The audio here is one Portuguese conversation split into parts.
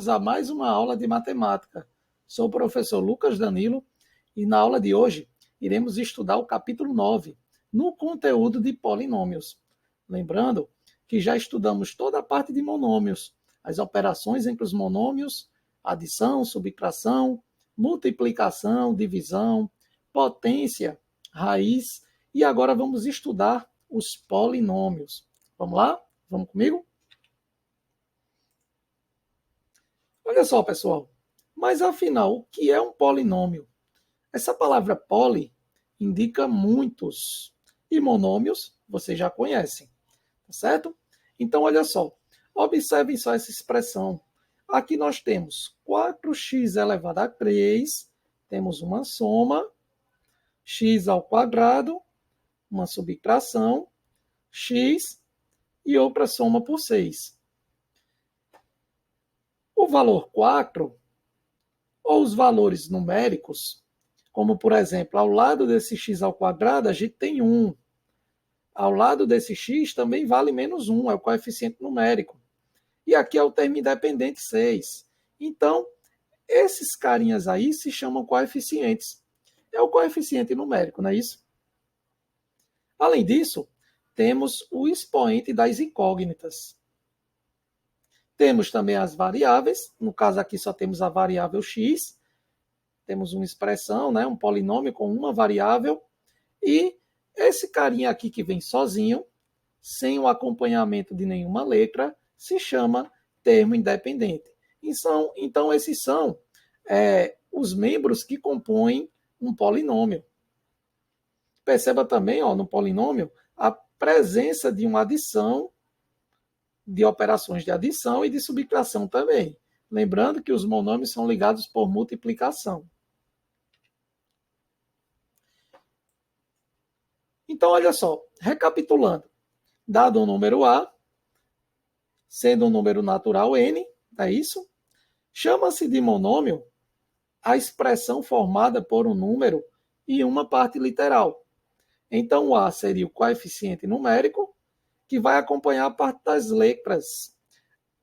A mais uma aula de matemática. Sou o professor Lucas Danilo e na aula de hoje iremos estudar o capítulo 9, no conteúdo de polinômios. Lembrando que já estudamos toda a parte de monômios, as operações entre os monômios, adição, subtração, multiplicação, divisão, potência, raiz, e agora vamos estudar os polinômios. Vamos lá? Vamos comigo? Olha só, pessoal, mas afinal, o que é um polinômio? Essa palavra poli indica muitos, e monômios vocês já conhecem, tá certo? Então, olha só, observem só essa expressão. Aqui nós temos 4x elevado a 3, temos uma soma, x ao quadrado, uma subtração, x e outra soma por 6. O valor 4, ou os valores numéricos, como por exemplo, ao lado desse x ao quadrado, a gente tem 1. Ao lado desse x também vale menos 1, é o coeficiente numérico. E aqui é o termo independente 6. Então, esses carinhas aí se chamam coeficientes. É o coeficiente numérico, não é isso? Além disso, temos o expoente das incógnitas. Temos também as variáveis, no caso aqui só temos a variável x, temos uma expressão, né, um polinômio com uma variável, e esse carinha aqui que vem sozinho, sem o acompanhamento de nenhuma letra, se chama termo independente. Então esses são os membros que compõem um polinômio. Perceba também, no polinômio, a presença de uma adição, de operações de adição e de subtração também. Lembrando que os monômios são ligados por multiplicação. Então, olha só, recapitulando. Dado um número A, sendo um número natural n, é isso? Chama-se de monômio a expressão formada por um número e uma parte literal. Então, o A seria o coeficiente numérico, que vai acompanhar a parte das letras.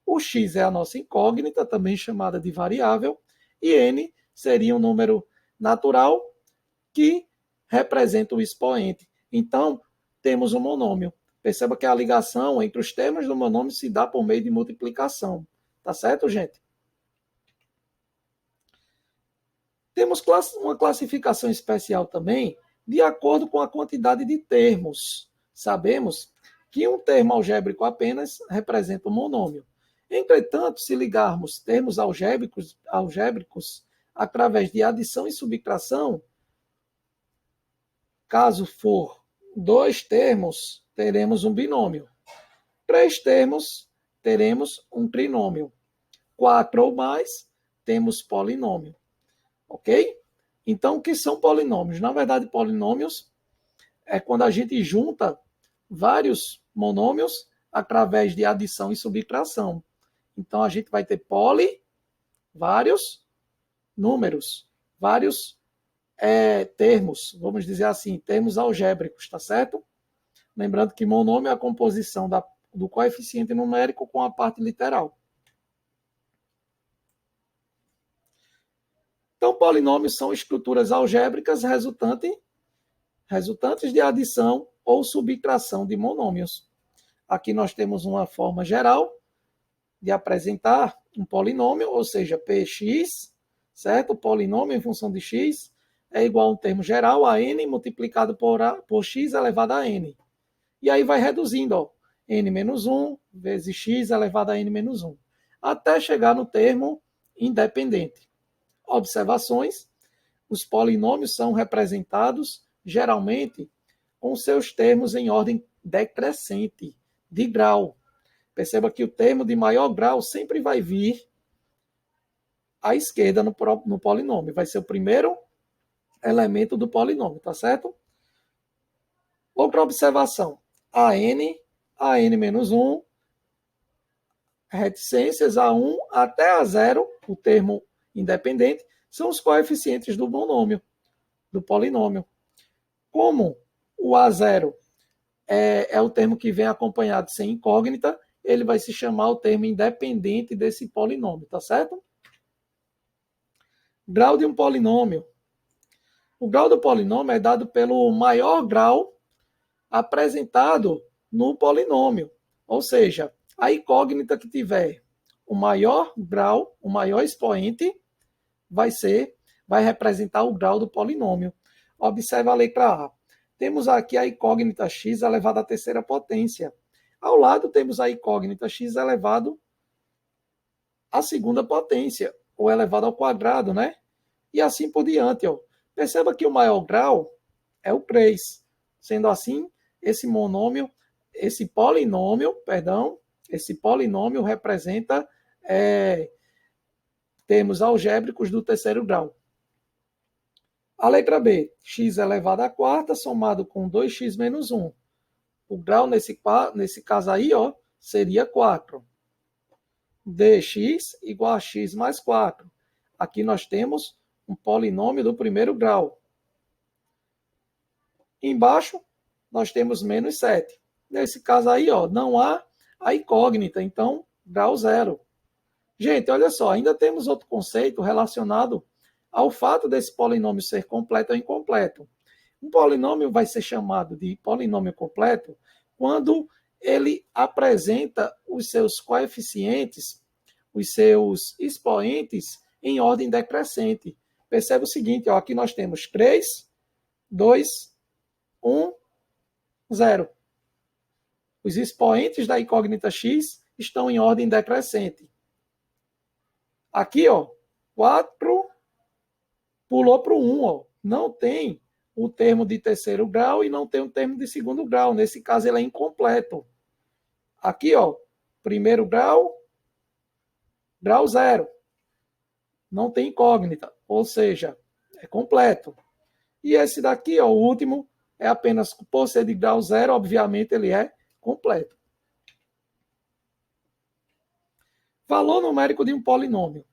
O x é a nossa incógnita, também chamada de variável, e n seria um número natural que representa o expoente. Então, temos um monômio. Perceba que a ligação entre os termos do monômio se dá por meio de multiplicação. Tá certo, gente? Temos uma classificação especial também, de acordo com a quantidade de termos. Sabemos que um termo algébrico apenas representa um monômio. Entretanto, se ligarmos termos algébricos através de adição e subtração, caso for 2 termos, teremos um binômio. 3 termos, teremos um trinômio. 4 ou mais, temos polinômio. Ok? Então, o que são polinômios? Na verdade, polinômios é quando a gente junta vários monômios através de adição e subtração. Então, a gente vai ter vários números, vários termos, vamos dizer assim, termos algébricos, tá certo? Lembrando que monômio é a composição do coeficiente numérico com a parte literal. Então, polinômios são estruturas algébricas resultantes de adição ou subtração de monômios. Aqui nós temos uma forma geral de apresentar um polinômio, ou seja, Px, certo? O polinômio em função de x é igual a um termo geral, a n, multiplicado por x elevado a n. E aí vai reduzindo, n menos 1 vezes x elevado a n menos 1, até chegar no termo independente. Observações: os polinômios são representados geralmente com seus termos em ordem decrescente, de grau. Perceba que o termo de maior grau sempre vai vir à esquerda no polinômio. Vai ser o primeiro elemento do polinômio, tá certo? Outra observação: a n menos 1, reticências a 1 até a 0, o termo independente, são os coeficientes do monômio, do polinômio. Como o A0 é o termo que vem acompanhado sem incógnita, ele vai se chamar o termo independente desse polinômio, tá certo? Grau de um polinômio. O grau do polinômio é dado pelo maior grau apresentado no polinômio. Ou seja, a incógnita que tiver o maior grau, o maior expoente, vai representar o grau do polinômio. Observe a letra A. Temos aqui a incógnita x elevado à terceira potência. Ao lado temos a incógnita x elevado à segunda potência, ou elevado ao quadrado, né? E assim por diante, ó. Perceba que o maior grau é o 3. Sendo assim, esse polinômio representa termos algébricos do terceiro grau. A letra B, x elevado à quarta somado com 2x menos 1. O grau nesse caso aí, ó, seria 4. dx igual a x mais 4. Aqui nós temos um polinômio do primeiro grau. Embaixo, nós temos menos 7. Nesse caso aí, ó, não há a incógnita, então, grau 0. Gente, olha só, ainda temos outro conceito relacionado ao fato desse polinômio ser completo ou incompleto. Um polinômio vai ser chamado de polinômio completo quando ele apresenta os seus coeficientes, os seus expoentes em ordem decrescente. Percebe o seguinte, ó, aqui nós temos 3, 2, 1, 0. Os expoentes da incógnita x estão em ordem decrescente. Aqui, ó, 4 pulou para o 1, ó. Não tem o termo de terceiro grau e não tem o termo de segundo grau. Nesse caso, ele é incompleto. Aqui, ó, primeiro grau, grau 0. Não tem incógnita, ou seja, é completo. E esse daqui, ó, o último, é apenas, por ser de grau 0, obviamente ele é completo. Valor numérico de um polinômio.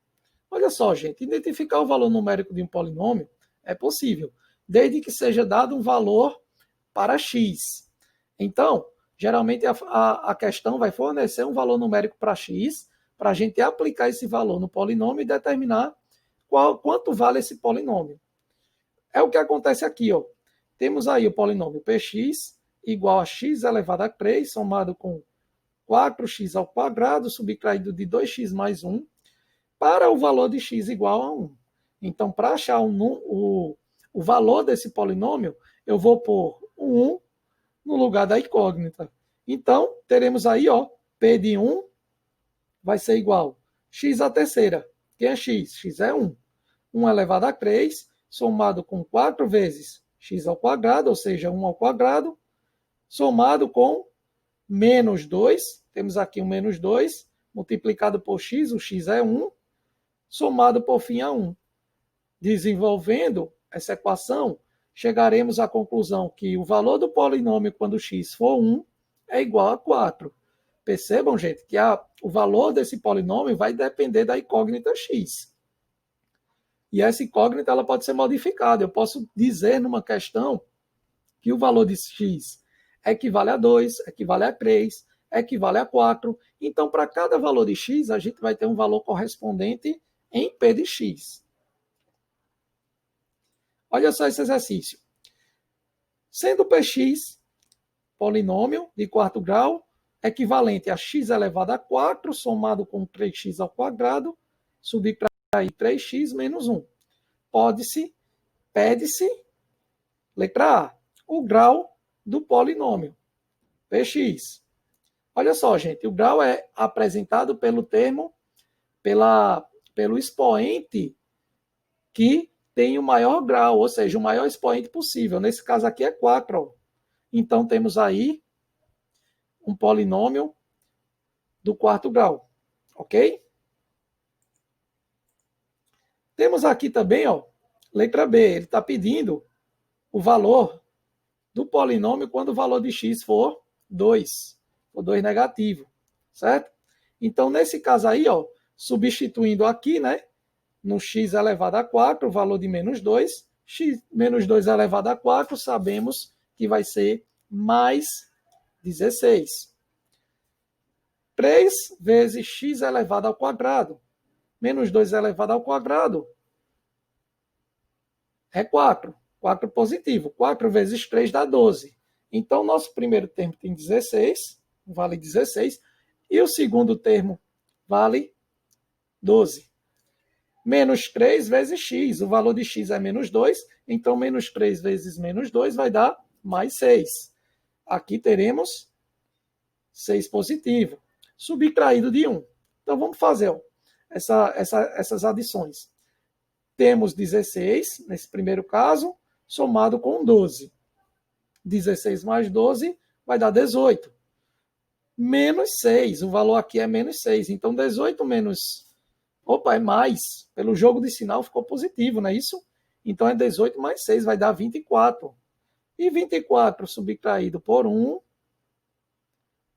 Olha só, gente, identificar o valor numérico de um polinômio é possível, desde que seja dado um valor para x. Então, geralmente a questão vai fornecer um valor numérico para x, para a gente aplicar esse valor no polinômio e determinar quanto vale esse polinômio. É o que acontece aqui, ó. Temos aí o polinômio px igual a x elevado a 3, somado com 4x ao quadrado, subtraído de 2x mais 1, para o valor de x igual a 1. Então, para achar o valor desse polinômio, eu vou pôr o 1 no lugar da incógnita. Então, teremos aí, ó, P de 1 vai ser igual a x à terceira. Quem é x? X é 1. 1 elevado a 3, somado com 4 vezes x ao quadrado, ou seja, 1 ao quadrado, somado com menos 2, temos aqui um menos 2, multiplicado por x, o x é 1, somado por fim a 1. Desenvolvendo essa equação, chegaremos à conclusão que o valor do polinômio quando x for 1 é igual a 4. Percebam, gente, que o valor desse polinômio vai depender da incógnita x. E essa incógnita ela pode ser modificada. Eu posso dizer numa questão que o valor de x equivale a 2, equivale a 3, equivale a 4. Então, para cada valor de x, a gente vai ter um valor correspondente em P de x. Olha só esse exercício. Sendo Px polinômio de quarto grau, equivalente a x elevado a 4, somado com 3x ao quadrado, subtrair 3x menos 1. Pede-se, letra A, o grau do polinômio, Px. Olha só, gente, o grau é apresentado pelo termo, pelo expoente que tem o maior grau, ou seja, o maior expoente possível. Nesse caso aqui é 4. Ó. Então, temos aí um polinômio do quarto grau, ok? Temos aqui também, ó, letra B, ele está pedindo o valor do polinômio quando o valor de x for 2, for 2 negativo, certo? Então, nesse caso aí, ó, substituindo aqui, né, no x elevado a 4, o valor de menos 2, x menos 2 elevado a 4, sabemos que vai ser mais 16. 3 vezes x elevado ao quadrado. Menos 2 elevado ao quadrado é 4. 4 positivo. 4 vezes 3 dá 12. Então, nosso primeiro termo tem 16, vale 16. E o segundo termo vale 12. Menos 3 vezes x. O valor de x é menos 2. Então, menos 3 vezes menos 2 vai dar mais 6. Aqui teremos 6 positivo, subtraído de 1. Então, vamos fazer essas adições. Temos 16, nesse primeiro caso, somado com 12. 16 mais 12 vai dar 18. Menos 6, o valor aqui é menos 6. Então, 18 menos... Opa, é mais. Pelo jogo de sinal ficou positivo, não é isso? Então, é 18 mais 6, vai dar 24. E 24 subtraído por 1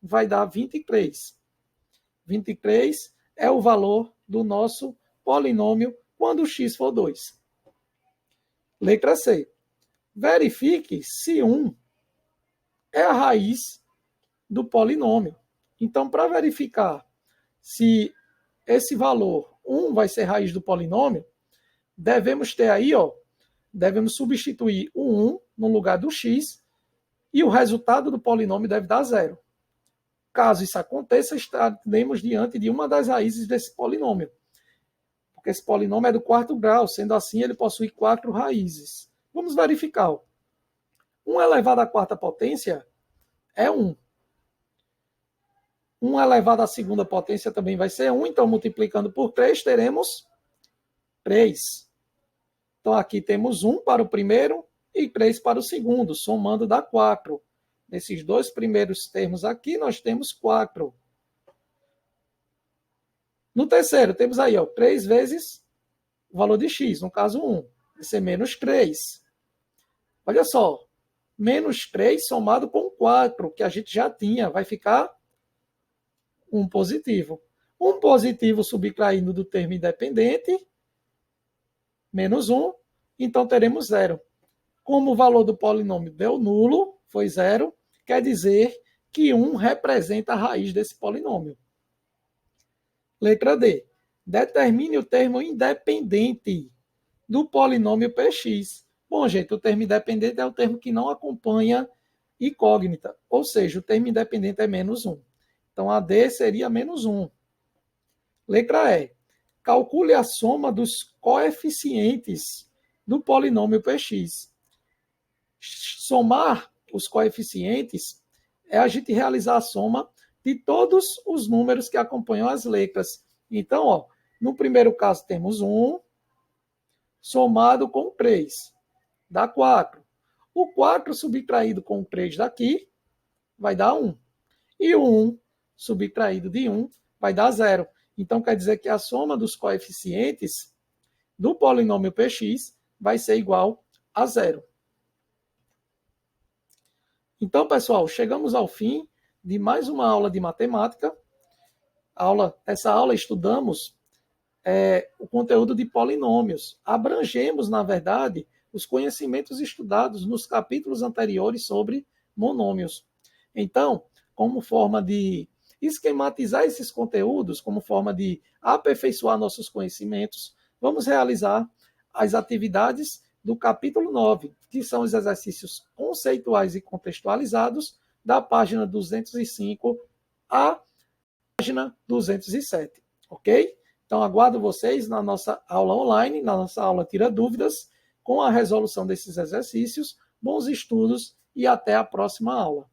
vai dar 23. 23 é o valor do nosso polinômio quando x for 2. Letra C. Verifique se 1 é a raiz do polinômio. Então, para verificar se esse valor 1 vai ser raiz do polinômio, devemos ter aí, devemos substituir o 1 no lugar do x e o resultado do polinômio deve dar 0. Caso isso aconteça, estaremos diante de uma das raízes desse polinômio. Porque esse polinômio é do quarto grau, sendo assim, ele possui 4 raízes. Vamos verificar. 1 elevado à quarta potência é 1. 1 elevado à segunda potência também vai ser 1. Então, multiplicando por 3, teremos 3. Então, aqui temos 1 para o primeiro e 3 para o segundo. Somando dá 4. Nesses dois primeiros termos aqui, nós temos 4. No terceiro, temos aí 3 vezes o valor de x, no caso 1. Vai ser menos 3. Olha só, menos 3 somado com 4, que a gente já tinha, vai ficar 1 positivo. 1 positivo subtraindo do termo independente, menos 1, então teremos 0. Como o valor do polinômio deu nulo, foi 0, quer dizer que 1 representa a raiz desse polinômio. Letra D. Determine o termo independente do polinômio px. Bom, gente, o termo independente é o termo que não acompanha incógnita, ou seja, o termo independente é menos 1. Então, a D seria menos 1. Letra E. Calcule a soma dos coeficientes do polinômio px. Somar os coeficientes é a gente realizar a soma de todos os números que acompanham as letras. Então, no primeiro caso temos 1 somado com 3, dá 4. O 4 subtraído com 3 daqui vai dar 1. E o 1 subtraído de 1 vai dar 0. Então, quer dizer que a soma dos coeficientes do polinômio px vai ser igual a 0. Então, pessoal, chegamos ao fim de mais uma aula de matemática. Essa aula estudamos o conteúdo de polinômios. Abrangemos, na verdade, os conhecimentos estudados nos capítulos anteriores sobre monômios. Então, como forma de esquematizar esses conteúdos, como forma de aperfeiçoar nossos conhecimentos, vamos realizar as atividades do capítulo 9, que são os exercícios conceituais e contextualizados, da página 205 à página 207, ok? Então, aguardo vocês na nossa aula online, na nossa aula Tira Dúvidas, com a resolução desses exercícios. Bons estudos e até a próxima aula.